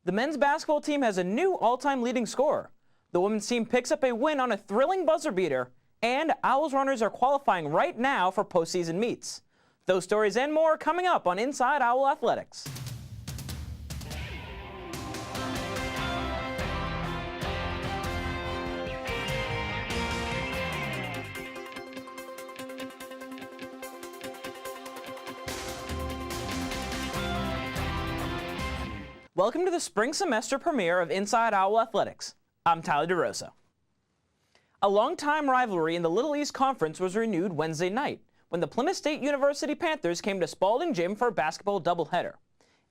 The men's basketball team has a new all-time leading scorer. The women's team picks up a win on a thrilling buzzer beater, and Owls runners are qualifying right now for postseason meets. Those stories and more coming up on Inside Owl Athletics. Welcome to the spring semester premiere of Inside Owl Athletics. I'm Tyler DeRosa. A longtime rivalry in the Little East Conference was renewed Wednesday night when the Plymouth State University Panthers came to Spalding Gym for a basketball doubleheader.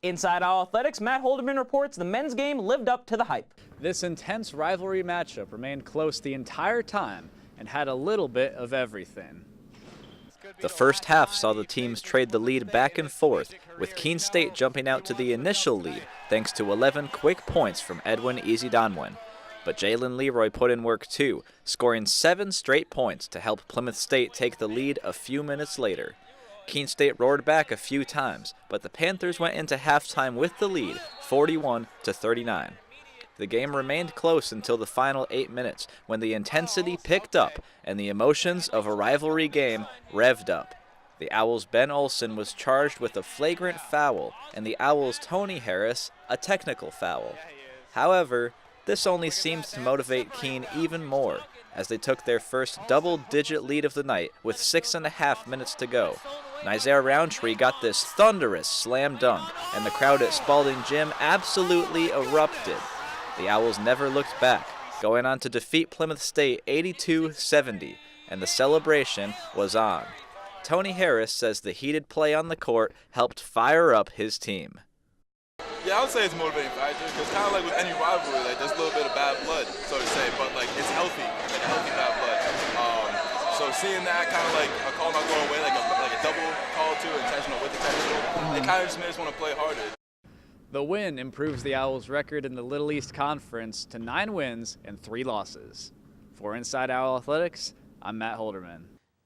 Inside Owl Athletics' Matt Holderman reports the men's game lived up to the hype. This intense rivalry matchup remained close the entire time and had a little bit of everything. The first half saw the teams trade the lead back and forth, with Keene State jumping out to the initial lead thanks to 11 quick points from Edwin Easy-Donwin. But Jalen Leroy put in work too, scoring 7 straight points to help Plymouth State take the lead a few minutes later. Keene State roared back a few times, but the Panthers went into halftime with the lead, 41-39. The game remained close until the final 8 minutes, when the intensity picked up and the emotions of a rivalry game revved up. The Owls' Ben Olsen was charged with a flagrant foul, and the Owls' Tony Harris a technical foul. However, this only seemed to motivate Keene even more, as they took their first double-digit lead of the night with 6.5 minutes to go. Nizaire Roundtree got this thunderous slam dunk, and the crowd at Spalding Gym absolutely erupted. The Owls never looked back, going on to defeat Plymouth State 82-70, and the celebration was on. Tony Harris says the heated play on the court helped fire up his team. Yeah, I would say it's a motivating factor, because kind of like with any rivalry, like there's a little bit of bad blood, so to say, but like it's healthy, like a healthy bad blood. So seeing that kind of like a call not going away, like a double call too, intentional with intentional, it kind of just made us want to play harder. The win improves the Owls' record in the Little East Conference to 9 wins and 3 losses. For Inside Owl Athletics, I'm Matt Holderman.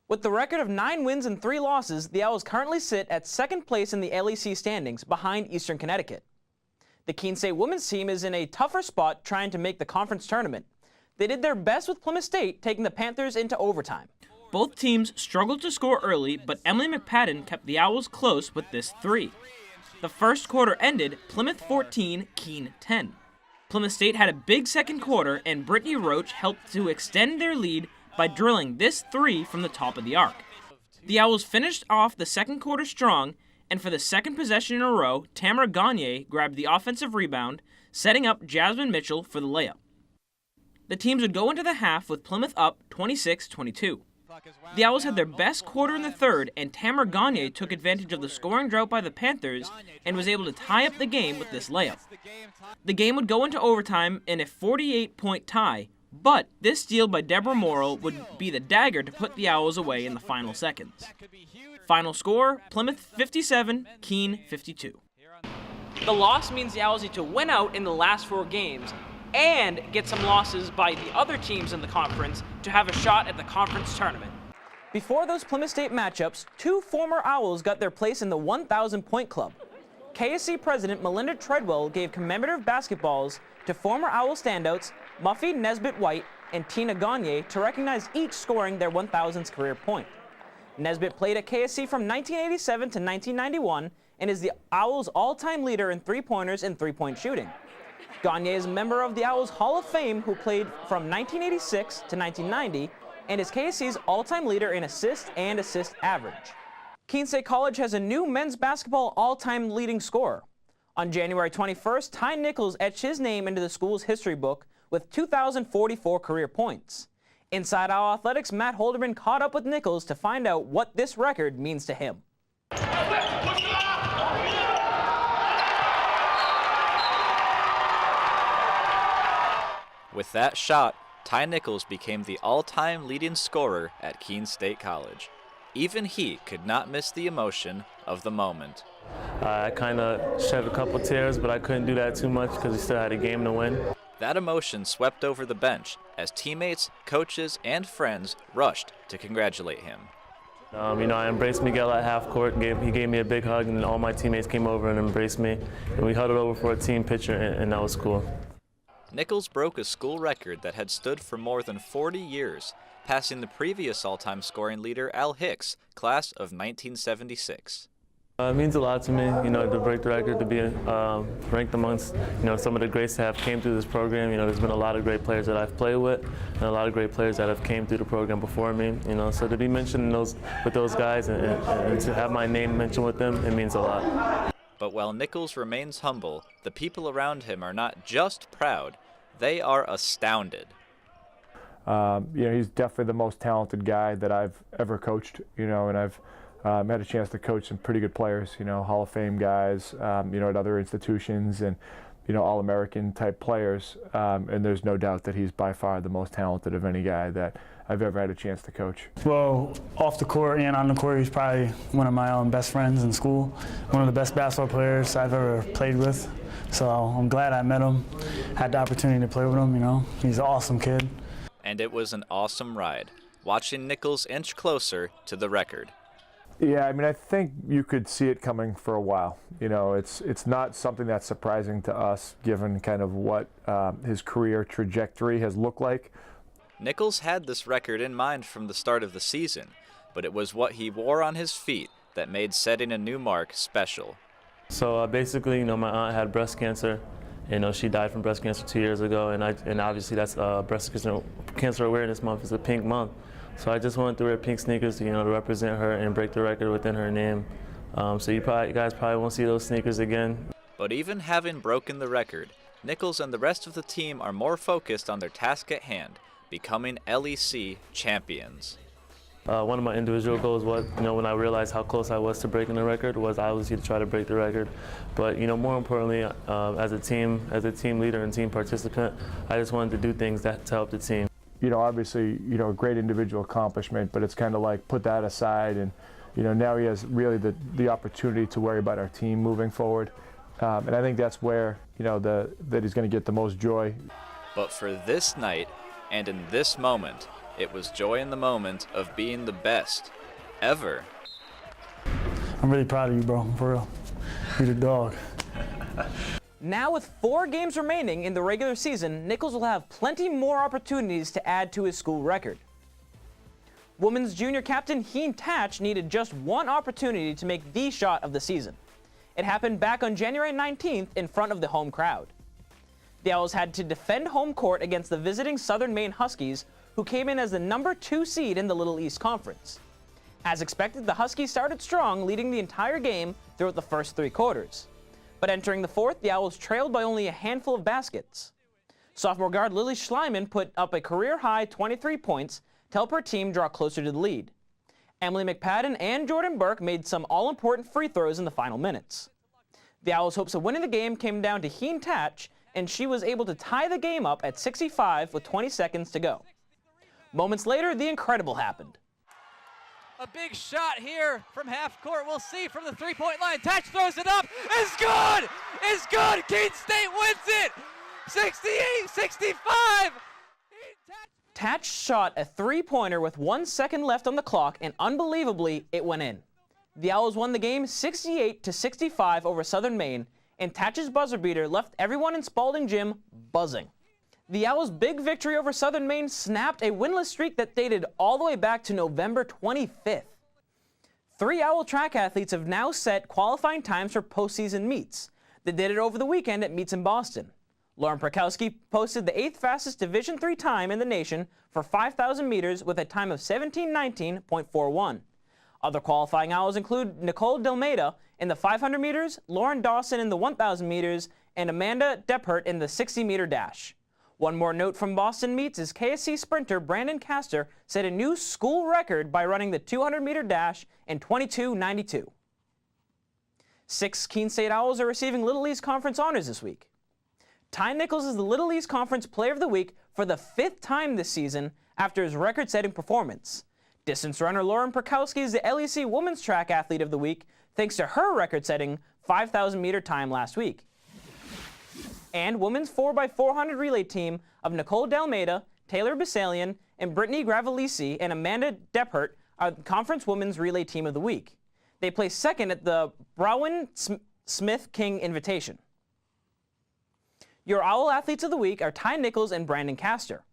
With the record of 9 wins and 3 losses, the Owls currently sit at 2nd place in the LEC standings behind Eastern Connecticut. The Keene State women's team is in a tougher spot trying to make the conference tournament. They did their best with Plymouth State, taking the Panthers into overtime. Both teams struggled to score early, but Emily McPadden kept the Owls close with this 3. The first quarter ended Plymouth 14, Keene 10. Plymouth State had a big second quarter, and Brittany Roach helped to extend their lead by drilling this 3 from the top of the arc. The Owls finished off the second quarter strong, and for the second possession in a row, Tamara Gagne grabbed the offensive rebound, setting up Jasmine Mitchell for the layup. The teams would go into the half with Plymouth up 26-22. The Owls had their best quarter in the third, and Tamara Gagne took advantage of the scoring drought by the Panthers and was able to tie up the game with this layup. The game would go into overtime in a 48-point tie, but this steal by Deborah Morrill would be the dagger to put the Owls away in the final seconds. Final score, Plymouth 57, Keene 52. The loss means the Owls need to win out in the last 4 games and get some losses by the other teams in the conference to have a shot at the conference tournament. Before those Plymouth State matchups, 2 former Owls got their place in the 1,000-point club. KSC President Melinda Treadwell gave commemorative basketballs to former Owl standouts Muffy Nesbitt White and Tina Gagne to recognize each scoring their 1,000th career point. Nesbitt played at KSC from 1987 to 1991 and is the Owls' all-time leader in three-pointers and three-point shooting. Gagne is a member of the Owls Hall of Fame who played from 1986 to 1990 and is KSC's all-time leader in assists and assist average. Keene State College has a new men's basketball all-time leading scorer. On January 21st, Ty Nichols etched his name into the school's history book with 2,044 career points. Inside Owl Athletics' Matt Holderman caught up with Nichols to find out what this record means to him. With that shot, Ty Nichols became the all-time leading scorer at Keene State College. Even he could not miss the emotion of the moment. I kind of shed a couple tears, but I couldn't do that too much because we still had a game to win. That emotion swept over the bench as teammates, coaches, and friends rushed to congratulate him. I embraced Miguel at half court. He gave me a big hug, and all my teammates came over and embraced me. And we huddled over for a team picture, and that was cool. Nichols broke a school record that had stood for more than 40 years, passing the previous all-time scoring leader Al Hicks, class of 1976. It means a lot to me, to break the record, to be ranked amongst, some of the greats that have came through this program. There's been a lot of great players that I've played with, and a lot of great players that have came through the program before me. So to be mentioned with those guys and to have my name mentioned with them, it means a lot. But while Nichols remains humble, the people around him are not just proud, they are astounded. He's definitely the most talented guy that I've ever coached, and I've had a chance to coach some pretty good players, Hall of Fame guys, at other institutions, and, All-American type players. And there's no doubt that he's by far the most talented of any guy that I've ever had a chance to coach. Well, off the court and on the court, he's probably one of my best friends in school, one of the best basketball players I've ever played with. So I'm glad I met him, had the opportunity to play with him, He's an awesome kid. And it was an awesome ride, watching Nichols inch closer to the record. Yeah, I think you could see it coming for a while. It's not something that's surprising to us, given kind of what his career trajectory has looked like. Nichols had this record in mind from the start of the season, but it was what he wore on his feet that made setting a new mark special. So basically, my aunt had breast cancer. She died from breast cancer 2 years ago, and obviously that's Breast Cancer Awareness Month. It's a pink month. So I just wanted to wear pink sneakers, to represent her and break the record within her name. So you guys probably won't see those sneakers again. But even having broken the record, Nichols and the rest of the team are more focused on their task at hand, becoming LEC champions. One of my individual goals was, when I realized how close I was to breaking the record, was obviously to try to break the record. But, more importantly, as a team leader and team participant, I just wanted to do things to help the team. Obviously, a great individual accomplishment, but it's kind of like put that aside, and, now he has really the opportunity to worry about our team moving forward. And I think that's where, that he's going to get the most joy. But for this night, and in this moment, it was joy in the moment of being the best ever. I'm really proud of you, bro, for real. You're the dog. Now with 4 games remaining in the regular season, Nichols will have plenty more opportunities to add to his school record. Women's junior captain Heen Tatch needed just one opportunity to make the shot of the season. It happened back on January 19th in front of the home crowd. The Owls had to defend home court against the visiting Southern Maine Huskies, who came in as the number 2 seed in the Little East Conference. As expected, the Huskies started strong, leading the entire game throughout the first 3 quarters. But entering the fourth, the Owls trailed by only a handful of baskets. Sophomore guard Lily Schleiman put up a career-high 23 points to help her team draw closer to the lead. Emily McPadden and Jordan Burke made some all-important free throws in the final minutes. The Owls' hopes of winning the game came down to Heen Tatch, and she was able to tie the game up at 65 with 20 seconds to go. Moments later, the incredible happened. A big shot here from half court. We'll see from the three-point line. Tatch throws it up. It's good! It's good! Keene State wins it! 68-65! Tatch shot a 3-pointer with 1 second left on the clock, and unbelievably, it went in. The Owls won the game 68-65 over Southern Maine, and Tatch's buzzer beater left everyone in Spalding Gym buzzing. The Owls' big victory over Southern Maine snapped a winless streak that dated all the way back to November 25th. 3 Owl track athletes have now set qualifying times for postseason meets. They did it over the weekend at meets in Boston. Lauren Prakowski posted the 8th fastest Division III time in the nation for 5,000 meters with a time of 17:19.41. Other qualifying Owls include Nicole Delmeda in the 500 meters, Lauren Dawson in the 1,000 meters, and Amanda Dephert in the 60-meter dash. One more note from Boston meets is KSC sprinter Brandon Castor set a new school record by running the 200-meter dash in 22:92. 6 Keene State Owls are receiving Little East Conference honors this week. Ty Nichols is the Little East Conference Player of the Week for the 5th time this season after his record-setting performance. Distance runner Lauren Prakowski is the LEC Women's Track Athlete of the Week thanks to her record-setting 5,000-meter time last week. And women's 4x400 relay team of Nicole Delmeda, Taylor Bisalian, and Brittany Gravelisi and Amanda Dephert are the Conference Women's Relay Team of the Week. They placed second at the Browen Smith King Invitation. Your Owl Athletes of the Week are Ty Nichols and Brandon Castor.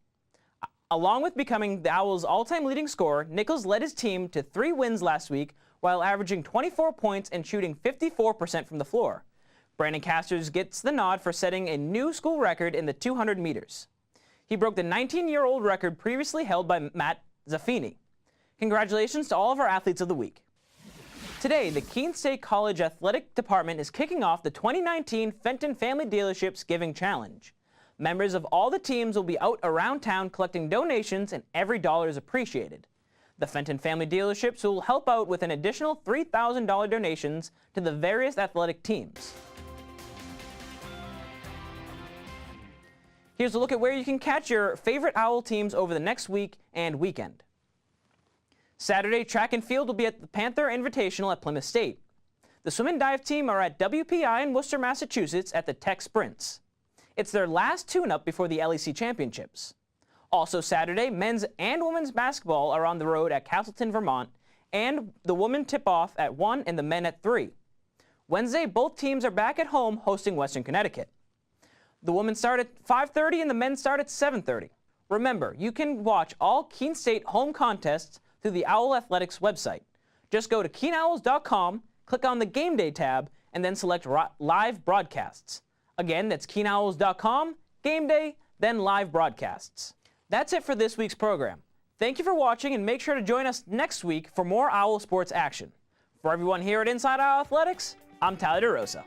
Along with becoming the Owls' all-time leading scorer, Nichols led his team to 3 wins last week while averaging 24 points and shooting 54% from the floor. Brandon Castor gets the nod for setting a new school record in the 200 meters. He broke the 19-year-old record previously held by Matt Zaffini. Congratulations to all of our Athletes of the Week. Today, the Keene State College Athletic Department is kicking off the 2019 Fenton Family Dealerships Giving Challenge. Members of all the teams will be out around town collecting donations, and every dollar is appreciated. The Fenton Family Dealerships will help out with an additional $3,000 donations to the various athletic teams. Here's a look at where you can catch your favorite Owl teams over the next week and weekend. Saturday, track and field will be at the Panther Invitational at Plymouth State. The swim and dive team are at WPI in Worcester, Massachusetts at the Tech Sprints. It's their last tune-up before the LEC Championships. Also Saturday, men's and women's basketball are on the road at Castleton, Vermont, and the women tip-off at 1 and the men at 3. Wednesday, both teams are back at home hosting Western Connecticut. The women start at 5:30 and the men start at 7:30. Remember, you can watch all Keene State home contests through the Owl Athletics website. Just go to KeenOwls.com, click on the Game Day tab, and then select Live Broadcasts. Again, that's KeenOwls.com, Game Day, then Live Broadcasts. That's it for this week's program. Thank you for watching, and make sure to join us next week for more Owl sports action. For everyone here at Inside Owl Athletics, I'm Tyler DeRosa.